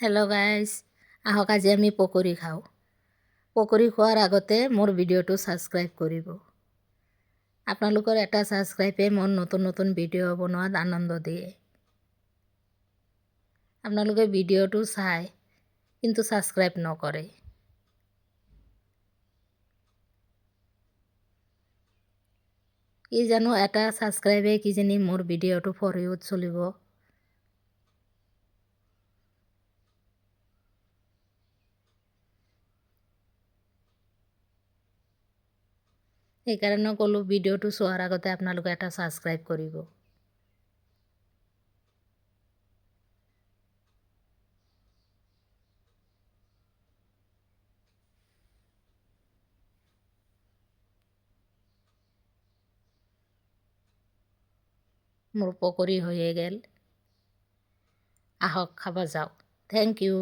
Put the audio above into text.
Hello' guys, আহক আজি আমি পকৰি খাওঁ। পকৰি খোৱাৰ আগতে মোৰ ভিডিঅ'টো ছাবস্ক্ৰাইব কৰিব। আপোনালোকৰ এটা ছাবস্ক্ৰাইবে মোৰ নতুন নতুন ভিডিঅ' বনোৱাত আনন্দ দিয়ে। আপোনালোকে ভিডিঅ'টো চায় কিন্তু ছাবস্ক্ৰাইব নকৰে। কি জানো এটা ছাবস্ক্ৰাইবে কিজানি মোৰ ভিডিঅ'টো ফৰইউত চলিব। সেইকাৰণে ক'লোঁ ভিডিঅ'টো চোৱাৰ আগতে আপোনালোকে এটা ছাবস্ক্ৰাইব কৰিব। মোৰ পকৰি হৈয়ে গ'ল, আহক খাব যাওঁ। Thank U.